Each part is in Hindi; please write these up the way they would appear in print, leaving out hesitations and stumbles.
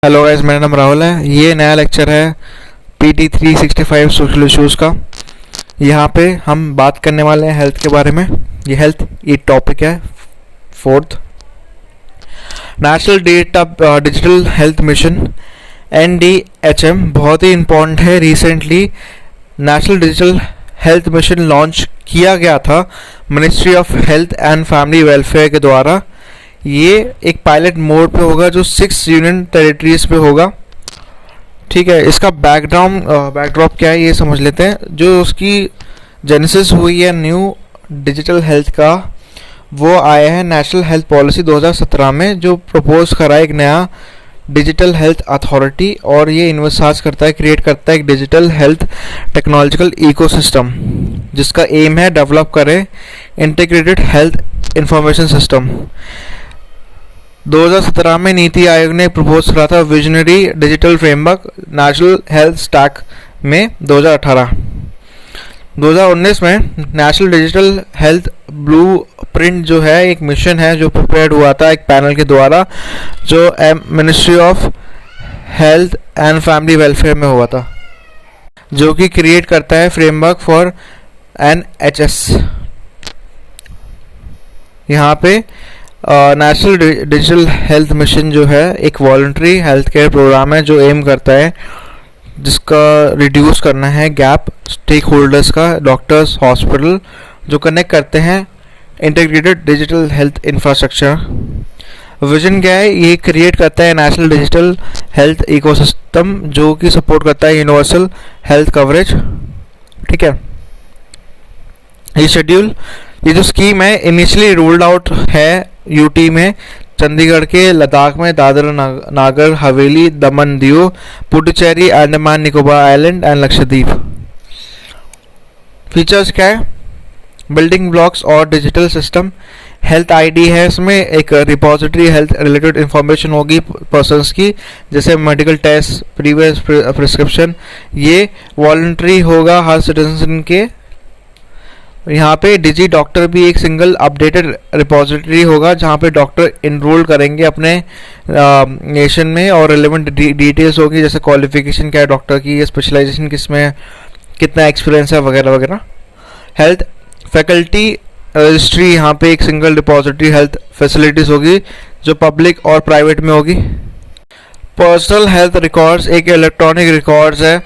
हेलो गाइस, मेरा नाम राहुल है। ये नया लेक्चर है PT 365 सोशल इश्यूज़ का। यहाँ पे हम बात करने वाले हैं हेल्थ के बारे में। ये टॉपिक है fourth. National digital health mission NDHM बहुत ही इम्पोर्टेंट है। Recently national digital health mission launch किया गया था ministry of health and family welfare के द्वारा। ये एक पायलट मोड पे होगा जो 6 यूनियन टेरिटरीज पे होगा। ठीक है, इसका बैकड्रॉप क्या है ये समझ लेते हैं। जो उसकी जेनेसिस हुई है न्यू डिजिटल हेल्थ का, वो आया है नेशनल हेल्थ पॉलिसी 2017 में, जो प्रपोज करा एक नया डिजिटल हेल्थ अथॉरिटी, और ये इन्वेस्ट करता है, क्रिएट करता है एक डिजिटल हेल्थ टेक्नोलॉजिकल इकोसिस्टम, जिसका एम है डेवलप करें इंटीग्रेटेड हेल्थ इंफॉर्मेशन सिस्टम। 2017 में नीति आयोग ने प्रपोज करा था visionary digital framework national health stack में 2019 में नेशनल डिजिटल हेल्थ ब्लूप्रिंट जो है एक मिशन है जो प्रिपेयर्ड हुआ था एक पैनल के द्वारा, जो ministry of health and family welfare में हुआ था, जो कि क्रिएट करता है फ्रेमवर्क फॉर NHS। यहाँ पे नेशनल डिजिटल हेल्थ मिशन जो है एक वॉलंटरी हेल्थ केयर प्रोग्राम है जो एम करता है, जिसका रिड्यूस करना है गैप स्टेक होल्डर्स का, डॉक्टर्स, हॉस्पिटल, जो कनेक्ट करते हैं integrated digital health infrastructure. Vision क्या है? ये क्रिएट करता है नेशनल डिजिटल हेल्थ इकोसिस्टम जो कि सपोर्ट करता है यूनिवर्सल हेल्थ कवरेज। ठीक है, ये जो स्कीम है इनिशियली रोल्ड आउट है यूटी में, चंडीगढ़ के, लद्दाख में, Dadar Nagar Haveli, Daman Diu, Puducherry, Andaman Nicobar island and Lakshadweep. Features क्या है? बिल्डिंग ब्लॉक्स और डिजिटल सिस्टम। हेल्थ आईडी है, इसमें एक रिपोजिटरी हेल्थ रिलेटेड इंफॉर्मेशन होगी पर्सन्स की, जैसे मेडिकल टेस्ट, प्रीवियस प्रिस्क्रिप्शन। ये वॉलंटरी होगा हर सिटीजन के। यहाँ पे डिजी डॉक्टर भी एक सिंगल अपडेटेड रिपोजिटरी होगा जहाँ पे डॉक्टर इनरोल करेंगे अपने नेशन में, और रिलेवेंट डिटेल्स होगी जैसे क्वालिफिकेशन क्या है डॉक्टर की, स्पेशलाइजेशन किस में, कितना एक्सपीरियंस है वगैरह वगैरह। हेल्थ फैकल्टी रजिस्ट्री, यहाँ पे एक सिंगल रिपोजिटरी हेल्थ फैसिलिटीज होगी जो पब्लिक और प्राइवेट में होगी। पर्सनल हेल्थ रिकॉर्ड्स एक इलेक्ट्रॉनिक रिकॉर्ड्स है।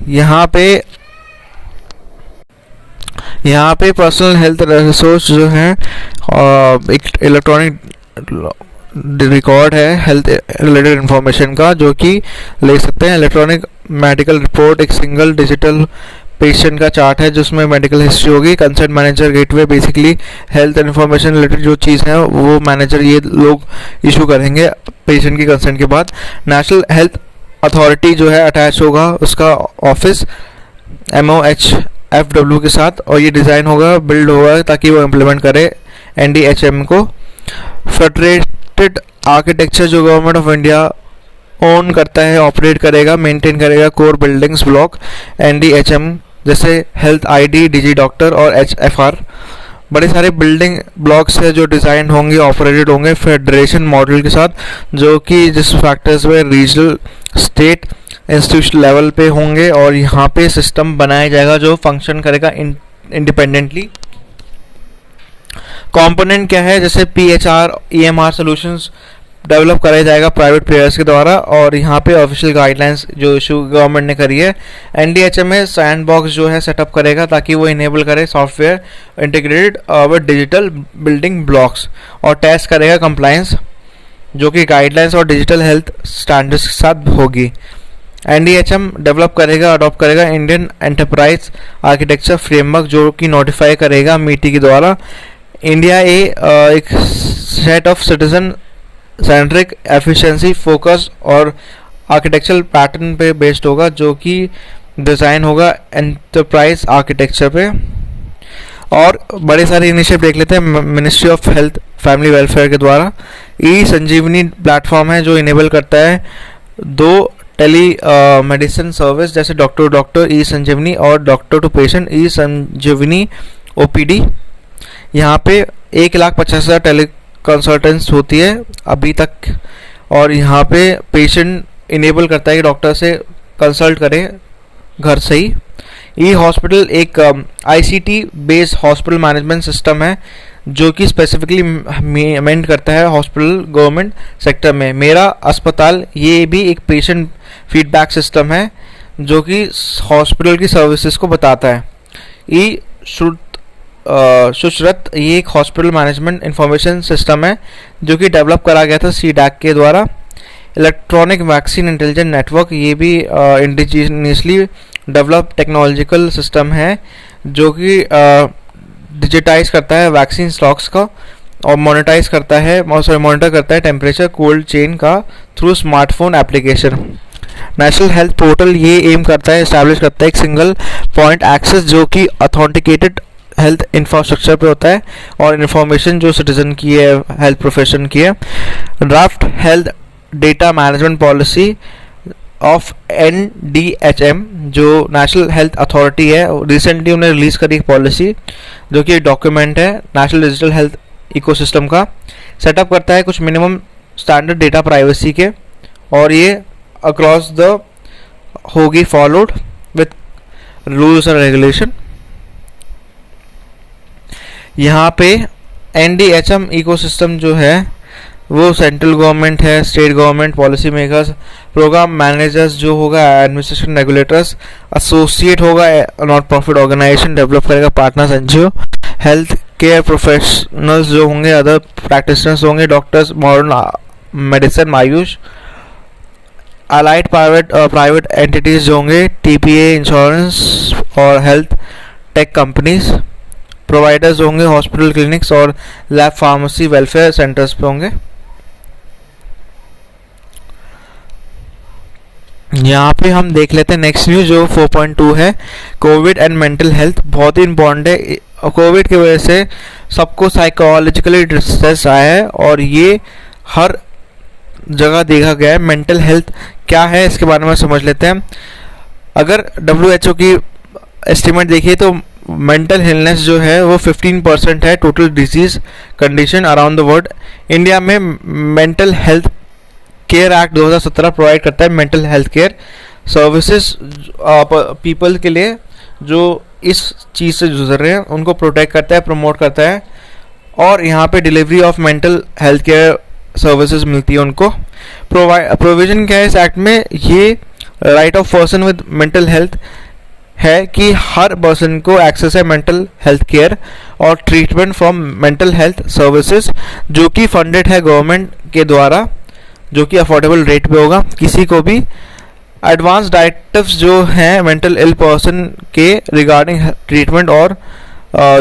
यहाँ पे पर्सनल हेल्थ रिसोर्स जो है एक इलेक्ट्रॉनिक रिकॉर्ड है हेल्थ रिलेटेड इंफॉर्मेशन का, जो कि ले सकते हैं। इलेक्ट्रॉनिक मेडिकल रिपोर्ट एक सिंगल डिजिटल पेशेंट का चार्ट है जिसमें मेडिकल हिस्ट्री होगी। Concern manager gateway basically health information related जो चीज़ है वो मैनेजर ये लोग इशू करेंगे पेशेंट की कंसर्न के बाद। नेशनल हेल्थ अथॉरिटी जो है अटैच होगा उसका ऑफिस MOHFW के साथ, और ये डिज़ाइन होगा, बिल्ड होगा ताकि वो इम्प्लीमेंट करे NDHM को। फेडरेटेड आर्किटेक्चर जो गवर्नमेंट ऑफ इंडिया ओन करता है, ऑपरेट करेगा, मेंटेन करेगा कोर बिल्डिंग्स ब्लॉक NDHM, जैसे हेल्थ आईडी, डिजी डॉक्टर और HFR। बड़े सारे बिल्डिंग ब्लॉक्स है जो डिज़ाइन होंगे, ऑपरेटेड होंगे फेडरेशन मॉडल के साथ, जो कि जिस फैक्टर्स में रीजनल, स्टेट, इंस्टीट्यूशन लेवल पे होंगे, और यहाँ पे सिस्टम बनाया जाएगा जो फंक्शन करेगा इंडिपेंडेंटली। कंपोनेंट क्या है? जैसे PHR EMR सॉल्यूशंस डेवलप कराया जाएगा प्राइवेट प्लेयर्स के द्वारा, और यहाँ पे ऑफिशियल गाइडलाइंस जो इशू गवर्नमेंट ने करी है। NDHM में सैंड बॉक्स जो है सेटअप करेगा ताकि वो इनेबल करे software integrated with digital building blocks, और टेस्ट करेगा कंप्लायंस जो कि गाइडलाइंस और डिजिटल हेल्थ स्टैंडर्ड्स के साथ होगी। NDHM डेवलप करेगा, अडॉप्ट करेगा इंडियन एंटरप्राइज आर्किटेक्चर फ्रेमवर्क जो कि नोटिफाई करेगा MITI के द्वारा। इंडिया एक set of citizen centric efficiency focus और आर्किटेक्चरल पैटर्न पे बेस्ड होगा, जो कि डिज़ाइन होगा एंटरप्राइज आर्किटेक्चर पे। और बड़े सारे इनिशिएटिव देख लेते हैं ministry of health family welfare के द्वारा। संजीवनी प्लेटफॉर्म है जो इनेबल करता है 2 टेली मेडिसिन सर्विस जैसे डॉक्टर टू डॉक्टर संजीवनी और doctor to patient Sanjeevani OPD। यहाँ पे 1,50,000 टेली कंसल्टेंस होती है अभी तक, और यहाँ पे पेशेंट इनेबल करता है कि डॉक्टर से कंसल्ट करे घर से ही। ई हॉस्पिटल एक ICT based hospital management system है जो कि स्पेसिफिकली मेंट करता है हॉस्पिटल गवर्नमेंट सेक्टर में। मेरा अस्पताल ये भी एक पेशेंट फीडबैक सिस्टम है जो कि हॉस्पिटल की सर्विसेज को बताता है। ई शुश्रत ये एक हॉस्पिटल मैनेजमेंट इंफॉर्मेशन सिस्टम है जो कि डेवलप करा गया था सीडैक के द्वारा। इलेक्ट्रॉनिक वैक्सीन इंटेलिजेंट नेटवर्क ये भी इंडिजीनियसली डेवलप टेक्नोलॉजिकल सिस्टम है जो कि डिजिटाइज करता है वैक्सीन स्टॉक्स का और मॉनिटर करता है टेम्परेचर कोल्ड चेन का through smartphone application. National health portal ये एम करता है एस्टैब्लिश करता है एक सिंगल पॉइंट एक्सेस जो कि अथेंटिकेटेड हेल्थ इंफ्रास्ट्रक्चर पे होता है और इन्फॉर्मेशन जो सिटीजन की है हेल्थ प्रोफेशन की है। Draft health data management policy of NDHM जो नेशनल हेल्थ अथॉरिटी है, रिसेंटली उन्हें रिलीज करी एक पॉलिसी जो कि एक डॉक्यूमेंट है नेशनल डिजिटल हेल्थ इकोसिस्टम का। सेटअप करता है कुछ मिनिमम स्टैंडर्ड डेटा प्राइवेसी के, और ये अक्रॉस द होगी followed with rules and regulation. यहाँ पे NDHM इकोसिस्टम जो है वो सेंट्रल गवर्नमेंट है, state government, policy makers, programme managers जो होगा, एडमिनिस्ट्रेशन रेगुलेटर्स, एसोसिएट होगा नॉट प्रॉफिट ऑर्गेनाइजेशन डेवलप करेगा, partners NGO, health care professionals जो होंगे, अदर प्रैक्टिशनर्स होंगे, doctors, modern medicine, AYUSH, allied private entities जो होंगे, TPA, इंश्योरेंस और हेल्थ टेक कंपनीज, प्रोवाइडर्स होंगे, हॉस्पिटल, क्लिनिक्स और लैब, फार्मेसी, वेलफेयर सेंटर्स पे होंगे। यहाँ पे हम देख लेते हैं नेक्स्ट न्यूज जो 4.2 है, कोविड एंड मेंटल हेल्थ। बहुत ही इंपॉर्टेंट है। कोविड की वजह से सबको साइकोलॉजिकली डिस्ट्रेस आया है और ये हर जगह देखा गया है। मेंटल हेल्थ क्या है इसके बारे में समझ लेते हैं। अगर WHO की एस्टिमेट देखिए तो मेंटल इलनेस जो है वो 15% है total disease condition around the world. India में mental health care act 2017 provide करता है mental health care services people के लिए जो इस चीज़ से गुजर रहे हैं, उनको प्रोटेक्ट करता है, प्रमोट करता है, और यहाँ पे delivery of mental health care services मिलती है उनको। प्रोविजन क्या है इस एक्ट में, ये right of person with mental health है कि हर पर्सन को एक्सेस है मेंटल हेल्थ केयर और treatment from mental health services जो कि फंडेड है गवर्नमेंट के द्वारा, जो कि अफोर्डेबल रेट पे होगा किसी को भी। एडवांस डायरेक्टिव्स जो हैं मेंटल इल पर्सन के रिगार्डिंग ट्रीटमेंट और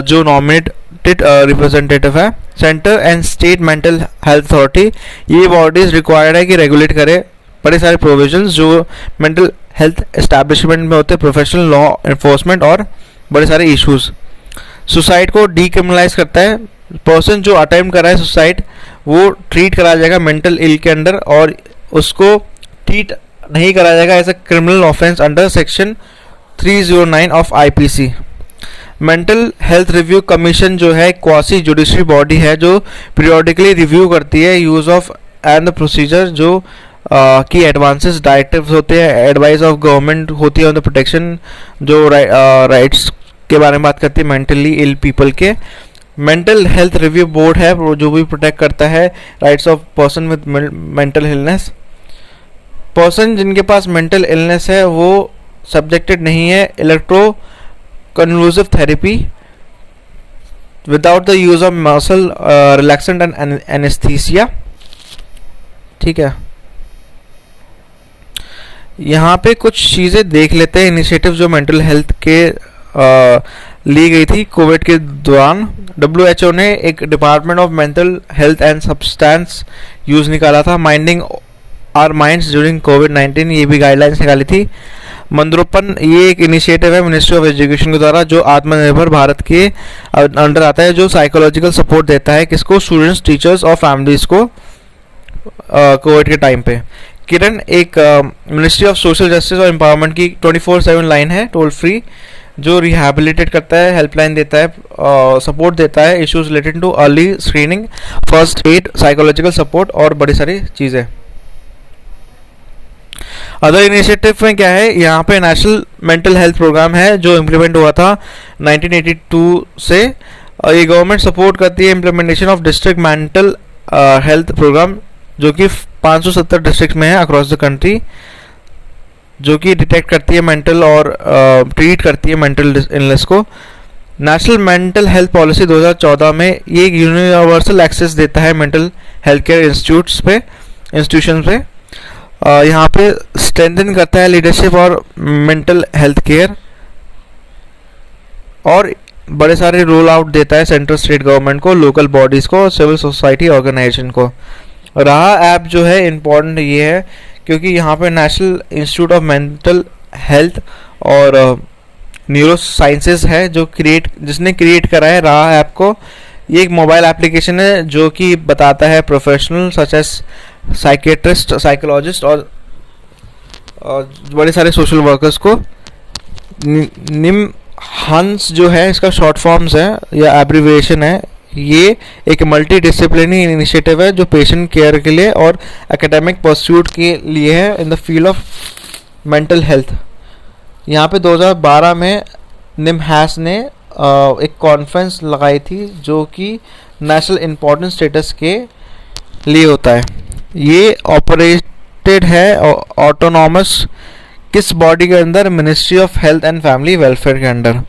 जो नॉमिनेटेड रिप्रेजेंटेटिव है। Centre and state mental health authority ये बॉडीज रिक्वायर्ड है कि रेगुलेट करे बड़े सारे प्रोविजंस जो मेंटल हेल्थ एस्टैब्लिशमेंट में होते हैं, प्रोफेशनल लॉ एनफोर्समेंट और बड़े सारे इश्यूज। सुसाइड को डीक्रिमिनलाइज करता है। पर्सन जो अटेम्प्ट कर रहा है सुसाइड वो ट्रीट कराया जाएगा मेंटल इल के अंडर और उसको ट्रीट नहीं कराया जाएगा as a criminal offence under section 309 of IPC। Mental health review commission जो है क्वासी जुडिशरी बॉडी है जो पीरियोडिकली रिव्यू करती है use of and the procedure जो की एडवांसेस डायरेक्टिव्स होते हैं, एडवाइस ऑफ गवर्नमेंट होती है ऑन द प्रोटेक्शन जो राइट्स के बारे में बात करती है मेंटली इल पीपल के। मेंटल हेल्थ रिव्यू बोर्ड है वो जो भी प्रोटेक्ट करता है rights of person with mental illness. Person जिनके पास मेंटल इलनेस है वो सब्जेक्टेड नहीं है electro convulsive therapy without the use of muscle relaxant and anaesthesia. ठीक है, यहाँ पे कुछ चीज़ें देख लेते हैं इनिशिएटिव जो मेंटल हेल्थ के ली गई थी कोविड के दौरान। WHO ने एक department of mental health and substance use निकाला था, माइंडिंग आवर माइंड्स ड्यूरिंग कोविड-19, ये भी गाइडलाइंस निकाली थी। मंद्रोपन ये एक इनिशिएटिव है मिनिस्ट्री ऑफ एजुकेशन के द्वारा जो आत्मनिर्भर भारत के अंडर आता है, जो साइकोलॉजिकल सपोर्ट देता है किसको, स्टूडेंट्स, टीचर्स और फैमिलीज को कोविड के टाइम पे। किरण एक मिनिस्ट्री ऑफ सोशल जस्टिस और एम्पावरमेंट की 24/7 लाइन है टोल फ्री जो रिहैबिलिटेट करता है, हेल्पलाइन देता है, सपोर्ट देता है issues related too early screening, first aid, psychological support और बड़ी सारी चीज़ें। अदर इनिशिएटिव में क्या है, यहाँ पे नेशनल मेंटल हेल्थ प्रोग्राम है जो इम्प्लीमेंट हुआ था 1982 से। ये गवर्नमेंट सपोर्ट करती है implementation of district mental health programme जो कि 570 डिस्ट्रिक्ट में है अक्रॉस द कंट्री, जो कि डिटेक्ट करती है मेंटल और ट्रीट करती है मेंटल इलनेस को। नेशनल मेंटल हेल्थ पॉलिसी 2014 में ये एक यूनिवर्सल एक्सेस देता है मेंटल हेल्थ केयर इंस्टीट्यूशन पे। यहाँ पे स्ट्रेंथन करता है लीडरशिप और मेंटल हेल्थ केयर, और बड़े सारे रोल आउट देता है सेंट्रल स्टेट गवर्नमेंट को, लोकल बॉडीज़ को, सिविल सोसाइटी ऑर्गेनाइजेशन को। राहा ऐप जो है इम्पॉर्टेंट ये है क्योंकि यहाँ पे national institute of mental health और न्यूरो साइंसेज है जिसने क्रिएट करा है राहा ऐप को। ये एक मोबाइल एप्लीकेशन है जो कि बताता है professional such as psychiatrist, psychologist और बड़े सारे सोशल वर्कर्स को। निम हंस जो है इसका शॉर्ट फॉर्म्स है या एब्रीविएशन है। ये एक मल्टी डिसिप्लिनरी इनिशिएटिव है जो पेशेंट केयर के लिए और एकेडमिक परस्यूट के लिए है in the field of mental health. यहाँ पे 2012 में निमहैस ने एक कॉन्फ्रेंस लगाई थी जो कि नेशनल इम्पोर्टेंस स्टेटस के लिए होता है। ये ऑपरेटेड है ऑटोनॉमस किस बॉडी के अंदर, ministry of health and family welfare के अंडर।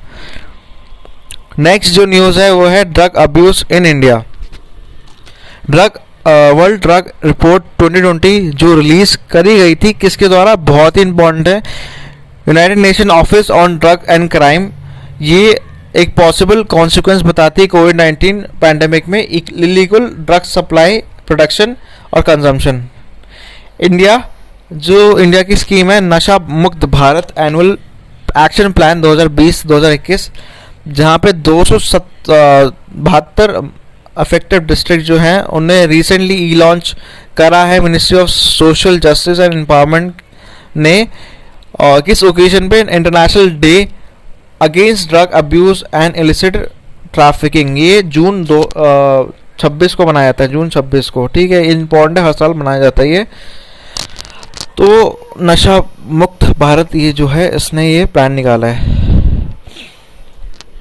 नेक्स्ट जो न्यूज़ है वो है drug abuse in India. World drug report 2020 जो रिलीज करी गई थी किसके द्वारा, बहुत ही इंपॉर्टेंट है, United nation office on drug and crime. ये एक पॉसिबल कॉन्सिक्वेंस बताती है कोविड-19 पैंडेमिक में इलीगल ड्रग सप्लाई, प्रोडक्शन और कंजम्पशन। इंडिया की स्कीम है नशा मुक्त भारत एनुअल एक्शन प्लान 2020-2021, जहाँ पे 272 अफेक्टेड डिस्ट्रिक्ट जो हैं उन्हें रिसेंटली ई लॉन्च करा है ministry of social justice and empowerment ने। किस ओकेजन पे, international day against drug abuse and illicit trafficking. ये जून 26 को मनाया जाता है, जून 26 को, ठीक है, इम्पॉर्टेंट है, हर साल मनाया जाता है ये। तो नशा मुक्त भारत ये जो है इसने ये प्लान निकाला है।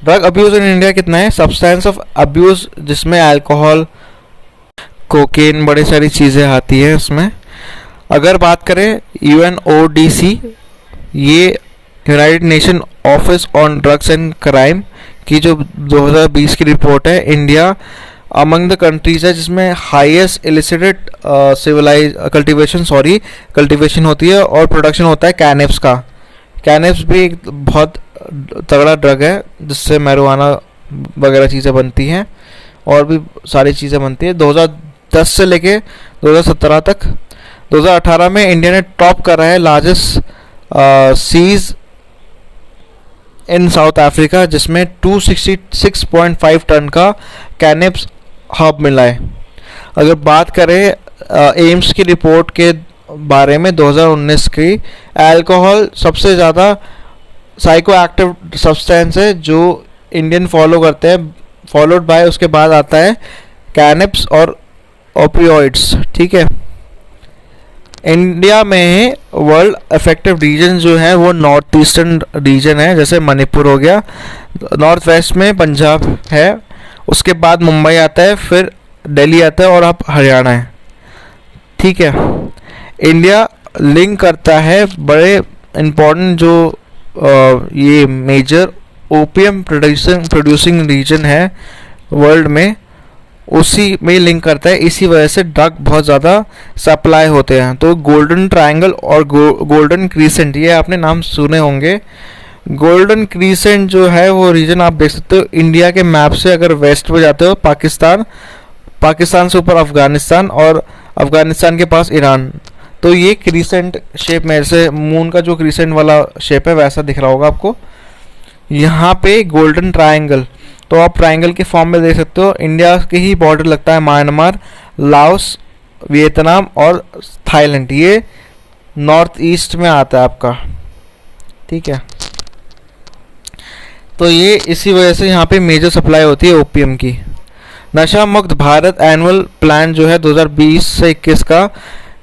ड्रग अब्यूज इन इंडिया कितना है, सब्सटेंस ऑफ अब्यूज जिसमें अल्कोहल, कोकेन, बड़ी सारी चीज़ें आती है इसमें। अगर बात करें UNODC, ये United nation office on drugs and crime की जो 2020 की रिपोर्ट है, इंडिया अमंग द कंट्रीज है जिसमें हाईएस्ट इलिसिटेड कल्टीवेशन होती है और प्रोडक्शन होता है कैनबिस का। कैनबिस भी एक बहुत तगड़ा ड्रग है जिससे मैरिजुआना वगैरह चीज़ें बनती हैं और भी सारी चीज़ें बनती हैं। 2010 से लेके 2017 तक, 2018 में इंडिया ने टॉप करा है लार्जेस्ट सीज इन साउथ अफ्रीका जिसमें 266.5 टन का कैनबिस हब मिला है। अगर बात करें एम्स की रिपोर्ट के बारे में 2019 की, अल्कोहल सबसे ज़्यादा साइको एक्टिव सब्सटेंस है जो इंडियन फॉलो करते हैं, फॉलोड बाय उसके बाद आता है कैनबिस और ओपियोइड्स, ठीक है। इंडिया में वर्ल्ड अफेक्टिव रीजन जो है वो नॉर्थ ईस्टर्न रीजन है, जैसे मणिपुर हो गया, नॉर्थ वेस्ट में पंजाब है, उसके बाद मुंबई आता है, फिर दिल्ली आता है और अब हरियाणा है, ठीक है। इंडिया लिंक करता है बड़े इम्पोर्टेंट जो ये मेजर ओपियम प्रोड्यूसिंग रीजन है वर्ल्ड में, उसी में लिंक करता है, इसी वजह से ड्रग बहुत ज़्यादा सप्लाई होते हैं। तो गोल्डन ट्रायंगल और गोल्डन क्रीसेंट, ये आपने नाम सुने होंगे। गोल्डन क्रीसेंट जो है वो रीजन आप देख सकते हो इंडिया के मैप से। अगर वेस्ट में जाते हो पाकिस्तान से ऊपर अफगानिस्तान और अफगानिस्तान के पास ईरान, तो ये क्रीसेंट शेप में, जैसे मून का जो क्रीसेंट वाला शेप है वैसा दिख रहा होगा आपको। यहाँ पे गोल्डन ट्रायंगल, तो आप ट्रायंगल के फॉर्म में देख सकते हो। इंडिया के ही बॉर्डर लगता है म्यांमार, लाओस, वियतनाम और थाईलैंड, ये नॉर्थ ईस्ट में आता है आपका, ठीक है। तो ये इसी वजह से यहाँ पे मेजर सप्लाई होती है ओपीएम की। नशा मुक्त भारत एनुअल प्लान जो है 2020 से 21 का,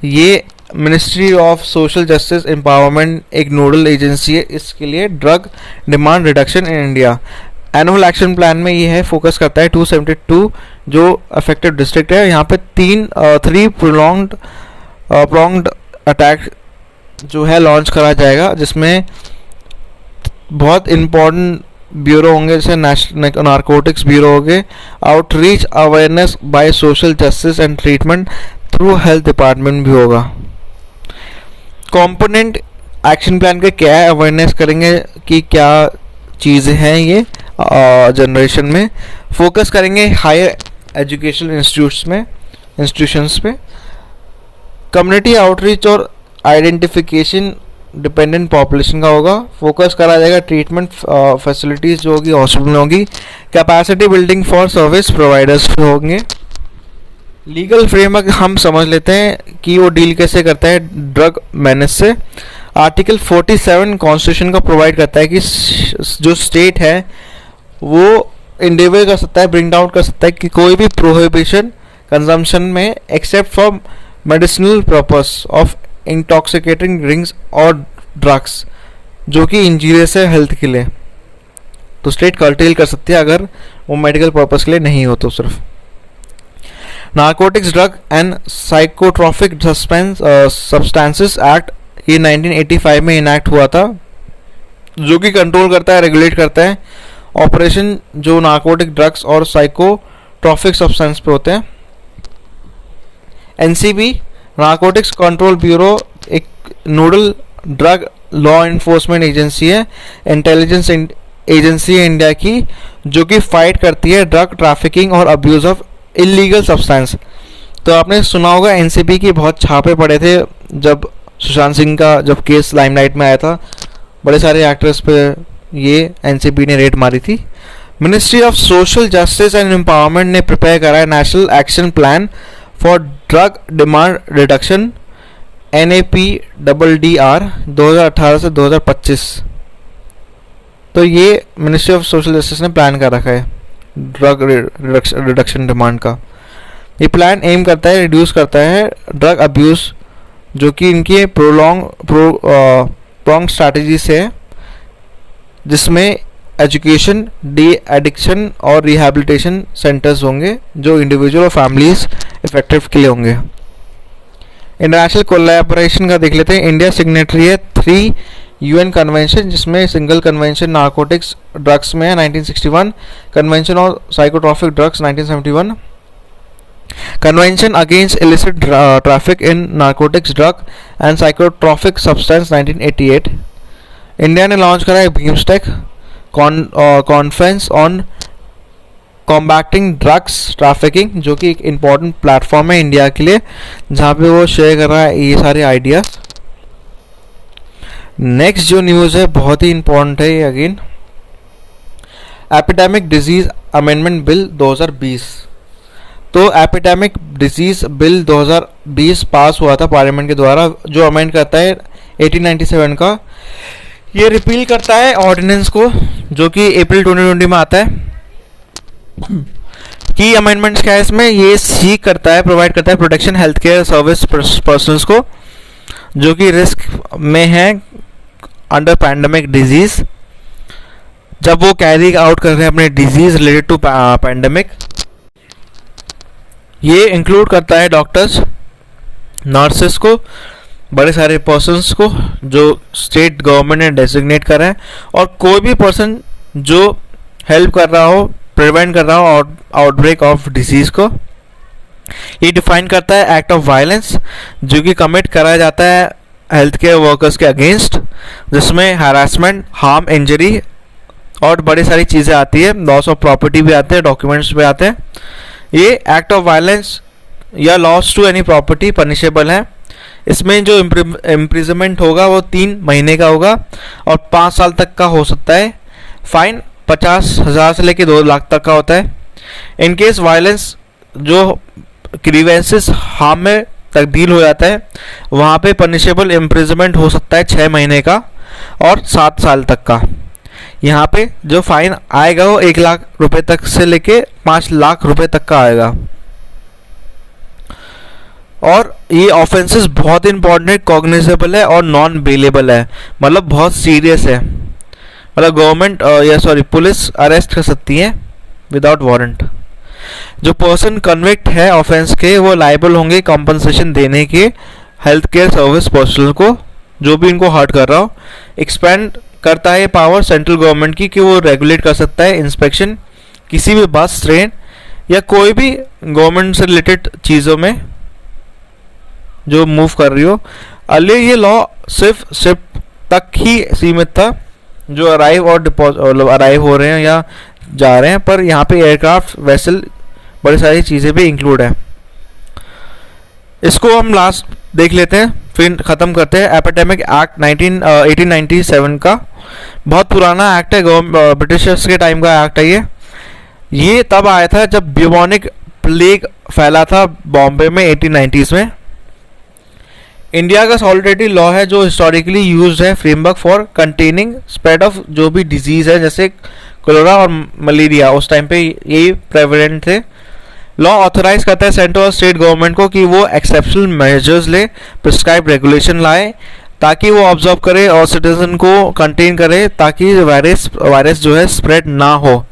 ये ministry of social justice empowerment एक नोडल एजेंसी है इसके लिए drug demand reduction in India. Annual action plan में ये है, फोकस करता है 272 जो अफेक्टेड डिस्ट्रिक्ट है। यहाँ पे थ्री प्रोलॉन्ग्ड अटैक जो है लॉन्च करा जाएगा, जिसमें बहुत इम्पोर्टेंट ब्यूरो होंगे, जैसे नेशनल नारकोटिक्स ब्यूरो हो गए, outreach awareness by social justice and treatment through health department भी होगा। कंपोनेंट एक्शन प्लान के क्या है, अवेयरनेस करेंगे कि क्या चीज़ें हैं ये जनरेशन में, फोकस करेंगे हायर एजुकेशन इंस्टीट्यूशंस पे, कम्युनिटी आउटरीच और आइडेंटिफिकेशन डिपेंडेंट पॉपुलेशन का होगा, फोकस करा जाएगा ट्रीटमेंट फैसिलिटीज़ जो होगी हॉस्पिटल में होगी, capacity building for service providers होंगे। लीगल फ्रेमवर्क हम समझ लेते हैं कि वो डील कैसे करता है ड्रग मैनेज से। आर्टिकल 47 कॉन्स्टिट्यूशन का प्रोवाइड करता है कि जो स्टेट है वो इंडिविजुअल कर सकता है, ब्रिंग आउट कर सकता है कि कोई भी प्रोहिबिशन कंजम्पशन में except for medicinal purpose of intoxicating drinks और ड्रग्स जो कि इंजीरियस है हेल्थ के लिए, तो स्टेट कर्टेल कर सकती है अगर वो मेडिकल पर्पस के लिए नहीं हो तो सिर्फ। Narcotics drug and psychotropic substances act ये 1985 में इनैक्ट हुआ था, जो कि कंट्रोल करता है, रेगुलेट करता है ऑपरेशन जो नारकोटिक ड्रग्स और साइकोट्रॉपिक सब्सटेंस पे होते हैं। एनसीबी नारकोटिक्स कंट्रोल ब्यूरो एक nodal drug law enforcement agency है, इंटेलिजेंस एजेंसी है इंडिया की, जो कि फाइट करती है ड्रग ट्रैफिकिंग और अब्यूज ऑफ इलीगल सब्सटेंस। तो आपने सुना होगा एनसीबी की बहुत छापे पड़े थे जब सुशांत सिंह का जब केस लाइमलाइट में आया था, बड़े सारे एक्टर्स पे ये एनसीबी ने रेड मारी थी। Ministry of social justice and empowerment ने प्रिपेयर करा है national action plan for drug demand reduction NAPDDR 2018 से 2025। तो ये मिनिस्ट्री ऑफ सोशल जस्टिस ने प्लान कर रखा है ड्रग रिडक्शन डिमांड का। ये प्लान एम करता है, रिड्यूस करता है ड्रग अब्यूज़ जो कि इनकी प्रोलॉन्ग स्ट्रैटेजी से है, जिसमें एजुकेशन, डी एडिक्शन और रिहैबिलिटेशन सेंटर्स होंगे जो इंडिविजुअल और फैमिलीज इफेक्टिव के लिए होंगे। इंटरनेशनल कोलैबोरेशन का देख लेते हैं। इंडिया सिग्नेटरी है 3 UN कन्वेंशन, जिसमें सिंगल कन्वेंशन नारकोटिक्स ड्रग्स में है 1961, कन्वेंशन और psychotropic drugs 1971, convention against illicit traffic in narcotics drug and psychotropic substance 1988। India ने लॉन्च करा है बीम्सटेक कॉन्फ्रेंस ऑन कॉम्बैक्टिंग ड्रग्स ट्रैफिकिंग, जो कि एक इम्पॉर्टेंट प्लेटफॉर्म है इंडिया के लिए, जहाँ पे वो शेयर कर रहा है ये सारे आइडियाज़। नेक्स्ट जो न्यूज़ है बहुत ही इम्पोर्टेंट है ये again, epidemic disease amendment bill 2020। तो एपिडेमिक डिजीज़ बिल 2020 पास हुआ था पार्लियामेंट के द्वारा, जो अमेंड करता है 1897 का। ये रिपील करता है ऑर्डिनेंस को जो कि अप्रैल 2020 में आता है। की अमेंडमेंट्स क्या है इसमें, ये सीख करता है, प्रोवाइड करता है protection health care service persons को जो कि रिस्क में है अंडर पैंडमिक डिजीज़, जब वो कैरी आउट कर रहे हैं अपने डिजीज़ रिलेटेड टू पैंडमिक। ये इंक्लूड करता है डॉक्टर्स, नर्सेस को, बड़े सारे पर्सन्स को जो स्टेट गवर्नमेंट ने डेजिग्नेट करा है, और कोई भी पर्सन जो हेल्प कर रहा हो, प्रिवेंट कर रहा हो आउटब्रेक ऑफ डिजीज़ को। ये डिफाइन करता है एक्ट ऑफ वायलेंस जो कि कमिट कराया जाता है हेल्थ केयर वर्कर्स के अगेंस्ट, जिसमें हरासमेंट, हार्म, इंजरी और बड़ी सारी चीज़ें आती है, लॉस ऑफ प्रॉपर्टी भी आते हैं, डॉक्यूमेंट्स भी आते हैं। ये एक्ट ऑफ वायलेंस या loss to any property punishable है। इसमें जो इम्प्रिजनमेंट होगा वो 3 महीने का होगा और 5 साल तक का हो सकता है। फाइन 50,000 से लेकर 2 लाख तक का होता है। इन केस वायलेंस जो ग्रीवेंसेस हार्म में तब्दील हो जाता है, वहाँ पे पनिशेबल इम्प्रिजनमेंट हो सकता है 6 महीने का और 7 साल तक का। यहाँ पे जो फाइन आएगा वो 1 लाख रुपए तक से लेके 5 लाख रुपए तक का आएगा। और ये ऑफेंसेस बहुत इंपॉर्टेंट है, कॉग्निजेबल है और नॉन बेलेबल है, मतलब बहुत सीरियस है। मतलब गवर्नमेंट या सॉरी पुलिस अरेस्ट कर सकती है विदाउट वारंट। जो पर्सन कन्विक्ट है ऑफेंस के वो लायबल होंगे कॉम्पनसेशन देने के हेल्थ केयर सर्विस पर्सनल को जो भी इनको हर्ट कर रहा हो। एक्सपेंड करता है ये पावर सेंट्रल गवर्नमेंट की कि वो रेगुलेट कर सकता है इंस्पेक्शन किसी भी बस, ट्रेन या कोई भी गवर्नमेंट से रिलेटेड चीज़ों में जो मूव कर रही हो। अर्लियर ये लॉ सिर्फ शिप तक ही सीमित था जो अराइव और डिपॉजिट अराइव हो रहे हैं या जा रहे हैं, पर यहाँ पे एयरक्राफ्ट, वेसल, बड़ी सारी चीज़ें भी इंक्लूड है। इसको हम लास्ट देख लेते हैं फिर ख़त्म करते हैं। एपिडेमिक एक्ट 1897 का बहुत पुराना एक्ट है, ब्रिटिशर्स के टाइम का एक्ट है। ये तब आया था जब ब्यूबोनिक प्लेग फैला था बॉम्बे में 1890s में। इंडिया का सॉलिडेरिटी लॉ है जो हिस्टोरिकली यूज्ड है framework for containing spread of जो भी डिजीज है जैसे कोलेरा और मलेरिया, उस टाइम पे यही प्रेवलेंट थे। लॉ ऑथराइज करता है सेंट्रल और स्टेट गवर्नमेंट को कि वो एक्सेप्शनल मेजर्स ले, प्रिस्क्राइब रेगुलेशन लाए ताकि वो ऑब्जर्व करे और सिटीजन को कंटेन करे ताकि वायरस जो है स्प्रेड ना हो।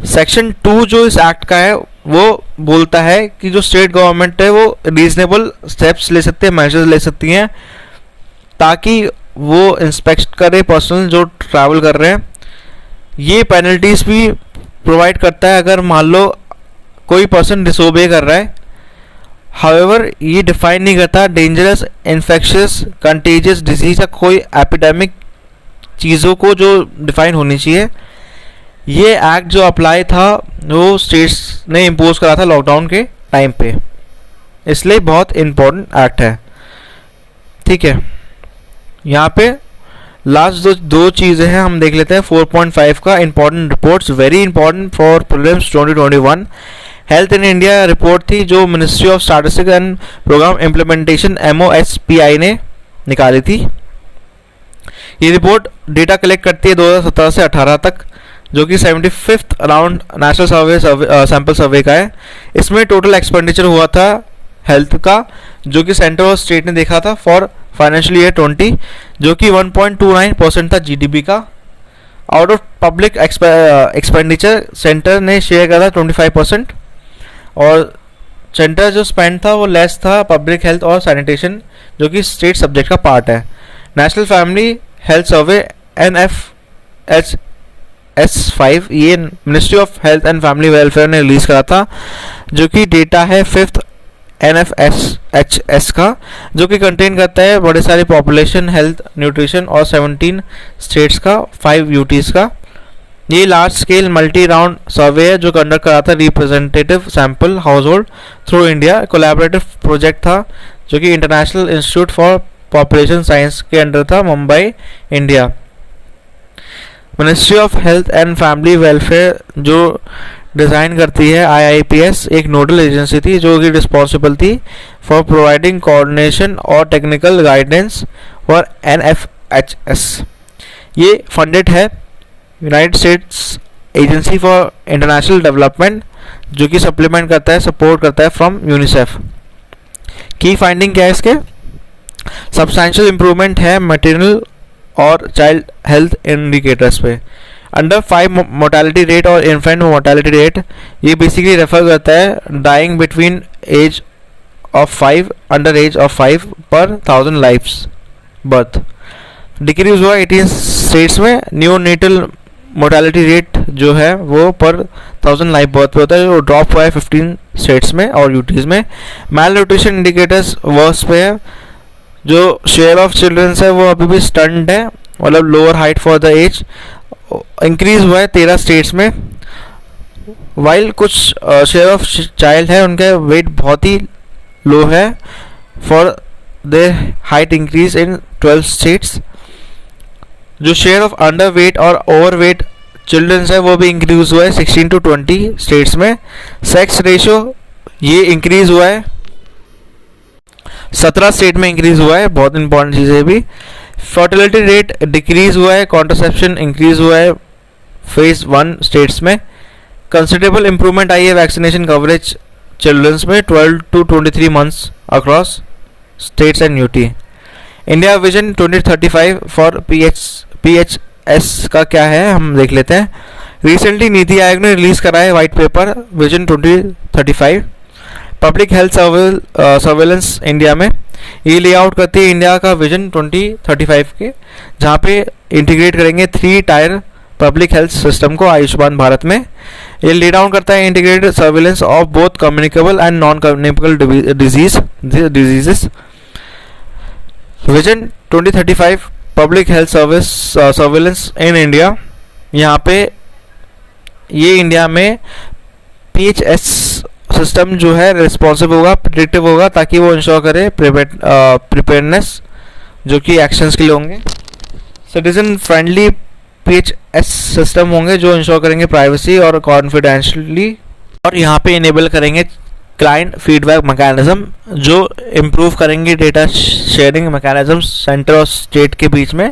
सेक्शन 2 जो इस एक्ट का है वो बोलता है कि जो स्टेट गवर्नमेंट है वो रीजनेबल स्टेप्स ले सकते हैं, मेजर्स ले सकती हैं ताकि वो इंस्पेक्ट करे पर्सनल जो ट्रैवल कर रहे हैं। ये पेनल्टीज भी प्रोवाइड करता है अगर मान लो कोई पर्सन डिसोबे कर रहा है। हाउएवर ये डिफाइन नहीं करता डेंजरस, इन्फेक्शियस, कंटेजियस डिजीज या कोई एपिडेमिक चीज़ों को जो डिफाइन होनी चाहिए। ये एक्ट जो अप्लाई था वो स्टेट्स ने इम्पोज करा था लॉकडाउन के टाइम पे, इसलिए बहुत इम्पोर्टेंट एक्ट है। ठीक है, यहाँ पे लास्ट दो चीज़ें हैं हम देख लेते हैं। 4.5 का important reports, very important for prelims 2021। Health in India report थी जो ministry of statistics and programme implementation MOSPI ने निकाली थी। ये रिपोर्ट डेटा कलेक्ट करती है 2017 से 18 तक जो कि 75th round national sample survey का है। इसमें टोटल एक्सपेंडिचर हुआ था हेल्थ का जो कि सेंटर और स्टेट ने देखा था फॉर फाइनेंशियल ईयर 20 जो कि 1.29% था GDP का। Out of public expenditure centre ने शेयर करा था 25% और सेंटर जो स्पेंड था वो लेस था पब्लिक हेल्थ और सैनिटेशन जो कि स्टेट सब्जेक्ट का पार्ट है। National family health survey NFHS5 ये ministry of health and family welfare ने रिलीज करा था जो कि डेटा है 5th NFHS का जो कि कंटेन करता है बड़े सारे पॉपुलेशन, हेल्थ, न्यूट्रिशन और 17 स्टेट्स का 5 UTs का। ये लार्ज स्केल मल्टी राउंड सर्वे है जो कंडक्ट करा था representative sample house hold through India. Collaborative project था जो कि international institute for population science के अंडर था, Mumbai, India. Ministry of health and family welfare जो डिज़ाइन करती है IIPS एक नोडल एजेंसी थी जो कि रिस्पॉन्सिबल थी फॉर प्रोवाइडिंग कोऑर्डिनेशन और टेक्निकल गाइडेंस फॉर NFHS। ये फंडेड है United states agency for international development जो कि सप्लीमेंट करता है, सपोर्ट करता है फ्रॉम यूनिसेफ। की फाइंडिंग क्या है इसके? सब्सटैंशियल इम्प्रूवमेंट है मैटरनल और चाइल्ड हेल्थ इंडिकेटर्स पे। अंडर 5 मोर्टेलिटी रेट और इन्फेंट मोर्टेलिटी रेट ये बेसिकली रेफर करता है dying between age of 5 under age of 5 पर 1000 लाइफ्स बर्थ। डिक्रीज हुआ 18 स्टेट्स में। न्यूनेटल मोर्टेलिटी रेट जो है वो पर 1000 लाइफ बर्थ पे होता है जो ड्रॉप हुआ है 15 स्टेट्स में और यूटीज में। मैल न्यूट्रिशन इंडिकेटर्स वर्स पे है। जो शेयर ऑफ चिल्ड्रंस है वो अभी भी स्टंट है, मतलब lower height for the age, increase हुआ है 13 स्टेट्स में। वाइल कुछ शेयर ऑफ चाइल्ड है उनका वेट बहुत ही लो है for their height increase in 12 states. जो शेयर ऑफ अंडर वेट और ओवर वेट चिल्ड्रंस है वो भी इंक्रीज हुआ है 16 to 20 स्टेट्स में। सेक्स रेशियो ये इंक्रीज हुआ है 17 स्टेट में इंक्रीज हुआ है, बहुत इंपॉर्टेंट चीज़ है भी। फर्टिलिटी रेट डिक्रीज हुआ है, कॉन्ट्रासेप्शन इंक्रीज हुआ है फेज 1 स्टेट्स में। कंसिडरेबल इंप्रूवमेंट आई है वैक्सीनेशन कवरेज चिल्ड्रंस में 12 to 23 months across states and UT. India vision 2035 for PHS का क्या है हम देख लेते हैं। रिसेंटली नीति आयोग ने रिलीज करा है white paper vision 2035 public health surveillance India में। ये लेआउट करती है इंडिया का विजन 2035 के, जहाँ पे इंटीग्रेट करेंगे 3 टायर पब्लिक हेल्थ सिस्टम को आयुष्मान भारत में। ये ले डाउन करता है integrated surveillance of both communicable and non communicable diseases. Vision 2035 public health surveillance in India, यहाँ पे ये इंडिया में PHS सिस्टम जो है रिस्पॉन्सिव होगा, प्रिडिक्टिव होगा, ताकि वो इंश्योर करे प्रिपेयरनेस जो कि एक्शंस के लिए होंगे। सिटीजन फ्रेंडली PHS सिस्टम होंगे जो इंश्योर करेंगे प्राइवेसी और कॉन्फिडेंशियली, और यहाँ पे इनेबल करेंगे क्लाइंट फीडबैक मैकेनिज्म जो इम्प्रूव करेंगे डेटा शेयरिंग मैकेनिज्म सेंटर और स्टेट के बीच में,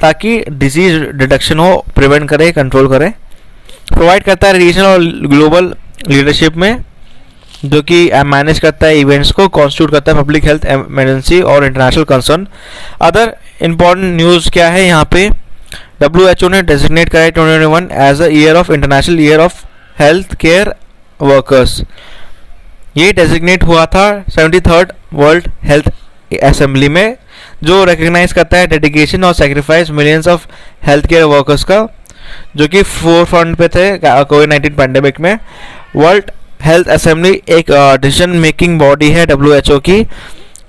ताकि डिजीज डिटेक्शन हो, प्रिवेंट करे, कंट्रोल करे। प्रोवाइड करता है रीजनल और ग्लोबल लीडरशिप में, जो कि मैनेज करता है इवेंट्स को, कॉन्स्टिट्यूट करता है पब्लिक हेल्थ इमरजेंसी और international concern. Other important news क्या है यहाँ पे, WHO ने डेजिग्नेट करा है 2021 as a year of international year of health care workers. ये डेजिग्नेट हुआ था 73rd वर्ल्ड हेल्थ असेंबली में, जो रिकग्नाइज करता है डेडिकेशन और sacrifice millions of health care workers का, जो कि फोर फ्रंट पे थे कोविड-19 पैंडेमिक में। वर्ल्ड हेल्थ असेंबली एक डिसीजन मेकिंग बॉडी है WHO की,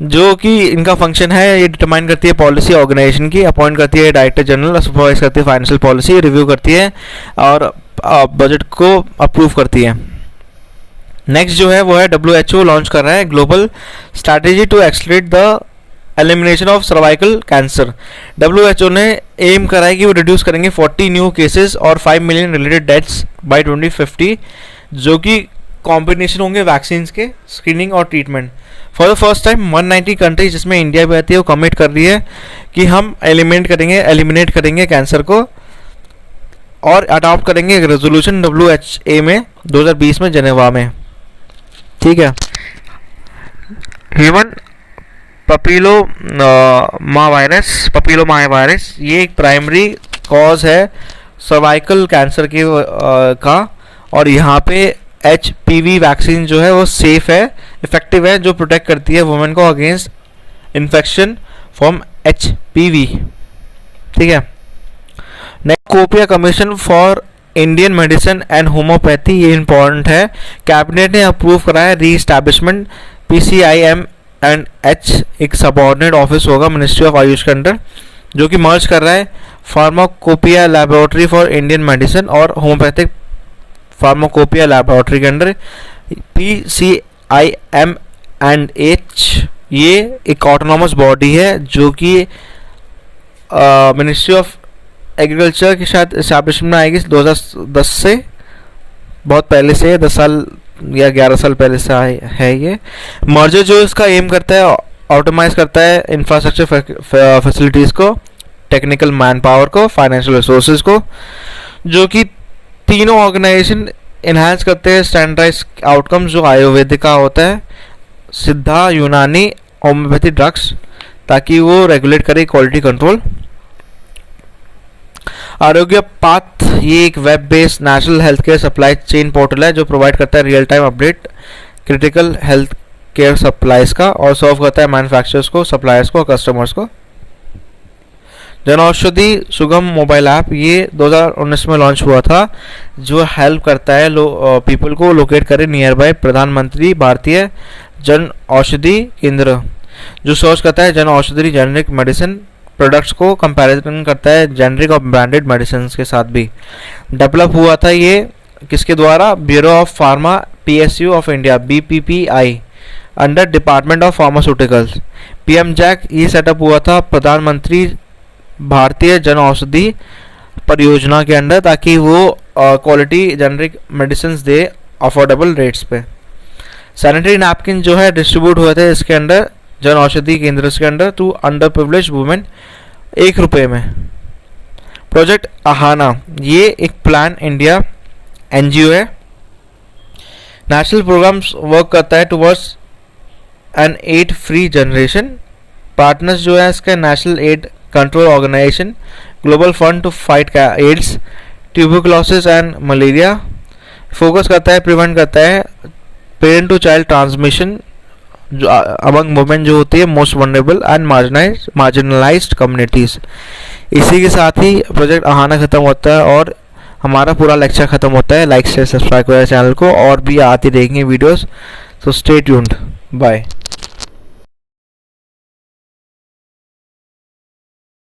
जो कि इनका फंक्शन है, ये डिटरमाइन करती है पॉलिसी ऑर्गेनाइजेशन की, अपॉइंट करती है डायरेक्टर जनरल, सुपरवाइज करती है फाइनेंशियल पॉलिसी, रिव्यू करती है और बजट को अप्रूव करती है। नेक्स्ट जो है वो है WHO लॉन्च कर रहा है global strategy to accelerate the elimination of cervical cancer. WHO ने एम करा है कि वो रिड्यूस करेंगे 40 न्यू केसेस और 5 मिलियन रिलेटेड डेथ्स बाय 2050, जो कि कॉम्बिनेशन होंगे वैक्सीन के, स्क्रीनिंग और treatment. For the first time 190 countries जिसमें इंडिया भी आती है वो कमिट कर रही है कि हम एलिमिनेट करेंगे कैंसर को, और अडॉप्ट करेंगे एक रेजोल्यूशन WHA में 2020 में जेनेवा में। ठीक है। ह्यूमन पपीलोमा वायरस ये एक प्राइमरी कॉज है सर्वाइकल कैंसर के का, और यहाँ पे HPV वैक्सीन जो है वो सेफ है, इफेक्टिव है, जो प्रोटेक्ट करती है वुमेन को अगेंस्ट इन्फेक्शन फ्रॉम HPV। ठीक है। नेक्स्ट, कोपिया commission for Indian medicine and homoeopathy, ये इंपॉर्टेंट है। कैबिनेट ने अप्रूव करा है री एस्टैब्लिशमेंट PCIM&H, एक सबऑर्डिनेट ऑफिस होगा मिनिस्ट्री ऑफ आयुष के अंडर, जो कि मर्ज कर रहा है pharmacopoeia laboratory for Indian medicine और होम्योपैथिक फार्माकोपिया लैबोरेटरी के अंडर। PCIM&H ये एक ऑटोनॉमस बॉडी है जो कि मिनिस्ट्री ऑफ एग्रीकल्चर के साथ एस्टैब्लिशमेंट में आएगी 2010 से, बहुत पहले से, 10 साल या 11 साल पहले से है ये मर्जर, जो इसका एम करता है ऑटोमाइज करता है इंफ्रास्ट्रक्चर फैसिलिटीज़ को, टेक्निकल मैन पावर को, फाइनेंशियल रिसोर्सेज को, जो कि तीनों ऑर्गेनाइजेशन इन्हांस करते हैं स्टैंडर्डाइज आउटकम्स जो आयुर्वेदिक का होता है, सिद्धा, यूनानी, होम्योपैथी ड्रग्स, ताकि वो रेगुलेट करे क्वालिटी कंट्रोल। आरोग्य पाथ ये एक web based national health care supply chain portal है जो प्रोवाइड करता है real time update critical health care supplies का, और सर्व करता है मैन्युफैक्चरर्स को, सप्लायर्स को, कस्टमर्स को। जन औषधि सुगम मोबाइल ऐप ये 2019 में लॉन्च हुआ था, जो हेल्प करता है पीपल को लोकेट करे नियर बाय प्रधानमंत्री भारतीय जन औषधि केंद्र, जो सर्च करता है Jan Aushadhi generic medicine products को, कंपैरिजन करता है जेनरिक और ब्रांडेड मेडिसिन के साथ भी। डेवलप हुआ था ये किसके द्वारा, bureau of pharma PSU of India BPPI under department of pharmaceuticals. PM जैक ये सेटअप हुआ था प्रधानमंत्री भारतीय जन औषधि परियोजना के अंडर, ताकि वो क्वालिटी जेनरिक मेडिसिन दे अफोर्डेबल रेट्स पे। सैनिटरी नैपकिन जो है डिस्ट्रीब्यूट हुए थे इसके अंडर जन औषधि केंद्र के under to underprivileged women 1 रुपये में। प्रोजेक्ट आहाना ये एक प्लान इंडिया एनजीओ है। नेशनल प्रोग्राम्स वर्क करता है towards an AIDS free generation. Partners जो है इसका national AIDS control organisation, global fund to fight AIDS, tuberculosis and malaria. Focus करता है, प्रिवेंट करता है पेरेंट टू चाइल्ड ट्रांसमिशन जो अमंग वुमेन जो होती है most vulnerable and marginalised communities. इसी के साथ ही प्रोजेक्ट आहाना ख़त्म होता है और हमारा पूरा लेक्चर ख़त्म होता है। लाइक शेयर सब्सक्राइब करें चैनल को, और भी आती रहेंगी वीडियोस, तो स्टे ट्यून्ड। बाय।